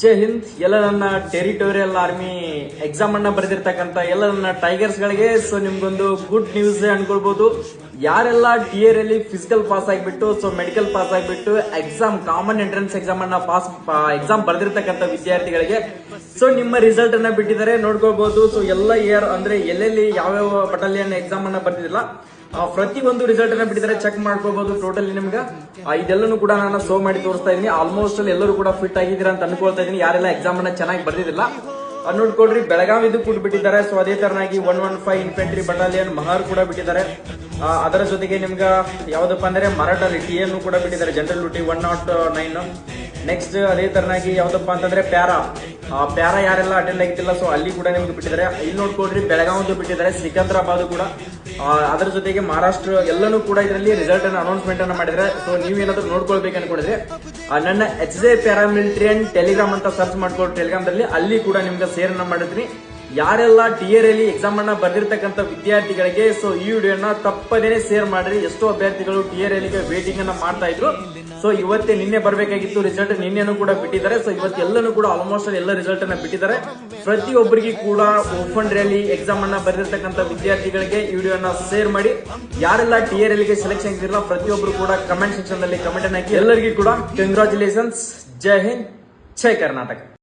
ಜೈ ಹಿಂದ್. ಎಲ್ಲ ನನ್ನ territorial army exam ಅನ್ನ ಬರೆದಿರ್ತಕ್ಕಂಥ ಎಲ್ಲ ನನ್ನ ಟೈಗರ್ಸ್ ಗಳಿಗೆ ಸೊ ನಿಮ್ಗೊಂದು ಗುಡ್ ನ್ಯೂಸ್ ಅನ್ಕೊಳ್ಬಹುದು. ಯಾರೆಲ್ಲ ಟಿಯರ್ ಅಲ್ಲಿ ಫಿಸಿಕಲ್ ಪಾಸ್ ಆಗಿಬಿಟ್ಟು ಸೊ ಮೆಡಿಕಲ್ ಪಾಸ್ ಆಗಿಬಿಟ್ಟು ಎಕ್ಸಾಮ್ ಕಾಮನ್ ಎಂಟ್ರೆನ್ಸ್ ಎಕ್ಸಾಮ್ ಅನ್ನ ಎಕ್ಸಾಮ್ ಬರೆದಿರ್ತಕ್ಕಂಥ ವಿದ್ಯಾರ್ಥಿಗಳಿಗೆ ಸೊ ನಿಮ್ಮ ರಿಸಲ್ಟ್ ಅನ್ನ ಬಿಟ್ಟಿದ್ದಾರೆ, ನೋಡ್ಕೊಳ್ಬಹುದು. ಸೊ ಎಲ್ಲ ಇಯರ್ ಅಂದ್ರೆ ಎಲ್ಲೆಲ್ಲಿ ಯಾವ್ಯಾವ ಬಟಾಲಿಯನ್ ಎಕ್ಸಾಮ್ ಅನ್ನ ಬರ್ತಿದಿಲ್ಲ ಪ್ರತಿ ಒಂದು ರಿಸಲ್ಟ್ ಅನ್ನ ಬಿಟ್ಟಿದ್ದಾರೆ, ಚೆಕ್ ಮಾಡ್ಕೋಬಹುದು. ಟೋಟಲಿ ನಿಮ್ಗೆ ಇದೆಲ್ಲನೂ ಕೂಡ ನಾನು ಶೋ ಮಾಡಿ ತೋರಿಸ್ತಾ ಇದೀನಿ. ಆಲ್ಮೋಸ್ಟ್ ಅಲ್ಲಿ ಎಲ್ಲರೂ ಕೂಡ ಫಿಟ್ ಆಗಿದ್ದೀರಾ ಅಂತ ಅನ್ಕೊಳ್ತಾ ಇದೀನಿ. ಯಾರೆಲ್ಲ ಎಕ್ಸಾಮ್ ಅನ್ನ ಚೆನ್ನಾಗಿ ಬರ್ದಿದಿಲ್ಲ ನೋಡ್ಕೊಡ್ರಿ. ಬೆಳಗಾವಿದು ಕೂಡ ಬಿಟ್ಟಿದ್ದಾರೆ. ಸೊ ಅದೇ ತರನಾಗಿ 115 ಇನ್ಫೆಂಟ್ರಿ ಬಟಾಲಿಯನ್ ಮಹಾರ್ ಕೂಡ ಬಿಟ್ಟಿದ್ದಾರೆ. ಅದರ ಜೊತೆಗೆ ನಿಮ್ಗ ಯಾವ್ದಪ್ಪ ಅಂದ್ರೆ ಮರಾಠಲ್ಲಿ ಟಿ ಅನ್ನು ಕೂಡ ಬಿಟ್ಟಿದ್ದಾರೆ, ಜನರಲ್ ಡ್ಯೂಟಿ 109. ನೆಕ್ಸ್ಟ್ ಅದೇ ತರನಾಗಿ ಯಾವ್ದಪ್ಪ ಅಂತಂದ್ರೆ ಪ್ಯಾರಾ ಯಾರೆಲ್ಲ ಅಟೆಂಡ್ ಆಗಿತ್ತಿಲ್ಲ ಸೊ ಅಲ್ಲಿ ಕೂಡ ನಿಮ್ಗೆ ಬಿಟ್ಟಿದ್ದಾರೆ. ಇಲ್ಲಿ ನೋಡ್ಕೊಡ್ರಿ ಬೆಳಗಾವಿದು ಬಿಟ್ಟಿದ್ದಾರೆ, ಸಿಕಂದ್ರಾಬಾದ್ ಕೂಡ, ಅದರ ಜೊತೆಗೆ ಮಹಾರಾಷ್ಟ್ರ ಎಲ್ಲನೂ ಕೂಡ ಇದರಲ್ಲಿ ರಿಸಲ್ಟ್ ಅನ್ನ ಅನೌನ್ಸ್ಮೆಂಟ್ ಅನ್ನ ಮಾಡಿದ್ರೆ. ಸೊ ನೀವೇನಾದ್ರೂ ನೋಡ್ಕೊಳ್ಬೇಕು ಅನ್ಕೊಂಡಿದ್ರೆ ನನ್ನ HJ ಪ್ಯಾರಾಮಿಲಿಟರಿ ಅಂಡ್ ಟೆಲಿಗ್ರಾಮ್ ಅಂತ ಸರ್ಚ್ ಮಾಡ್ಕೊಂಡು ಟೆಲಿಗ್ರಾಮ್ದಲ್ಲಿ ಅಲ್ಲಿ ಕೂಡ ನಿಮ್ಗೆ ಶೇರ್ ಅನ್ನ ಮಾಡಿದ್ರಿ. ಯಾರೆಲ್ಲ ಟಿಯರ್ ಅಲ್ಲಿ ಎಕ್ಸಾಮ್ ಅನ್ನ ಬರ್ದಿರ್ತಕ್ಕಂಥ ವಿದ್ಯಾರ್ಥಿಗಳಿಗೆ ಸೊ ಈ ವಿಡಿಯೋನ ತಪ್ಪದೇನೆ ಶೇರ್ ಮಾಡ್ರಿ. ಎಷ್ಟೋ ಅಭ್ಯರ್ಥಿಗಳು ಟಿಯರ್ ಎಲ್ಲಿಗೆ ವೇಟಿಂಗ್ ಅನ್ನ ಮಾಡ್ತಾ ಇದ್ರು. ಸೊ ಇವತ್ತೇ ನಿನ್ನೆ ಬರ್ಬೇಕಾಗಿತ್ತು ರಿಸಲ್ಟ್, ನಿನ್ನೆನೂ ಕೂಡ ಬಿಟ್ಟಿದ್ದಾರೆ. ಸೊ ಇವತ್ತೆಲ್ಲನೂ ಕೂಡ ಆಲ್ಮೋಸ್ಟ್ ಎಲ್ಲ ರಿಸಲ್ಟ್ ಅನ್ನ ಬಿಟ್ಟಿದ್ದಾರೆ. ಪ್ರತಿಯೊಬ್ಬರಿಗೆ ಕೂಡ ಓಪನ್ ರ್ಯಾಲಿ ಎಕ್ಸಾಮ್ ಅನ್ನ ಬರೆದಿರ್ತಕ್ಕಂಥ ವಿದ್ಯಾರ್ಥಿಗಳಿಗೆ ಈ ವಿಡಿಯೋನ ಶೇರ್ ಮಾಡಿ. ಯಾರೆಲ್ಲ ಟಿಯರ್ ಎಲ್ಲಿಗೆ ಸೆಲೆಕ್ಷನ್ ಆಗಿರಲ್ಲ ಪ್ರತಿಯೊಬ್ಬರು ಕೂಡ ಕಮೆಂಟ್ ಸೆಕ್ಷನ್ ನಲ್ಲಿ ಕಮೆಂಟ್ ಅನ್ನ ಹಾಕಿ. ಎಲ್ಲರಿಗೂ ಕೂಡ ಕಂಗ್ರಾಚುಲೇಷನ್ಸ್. ಜೈ ಹಿಂದ್, ಜೈ ಕರ್ನಾಟಕ.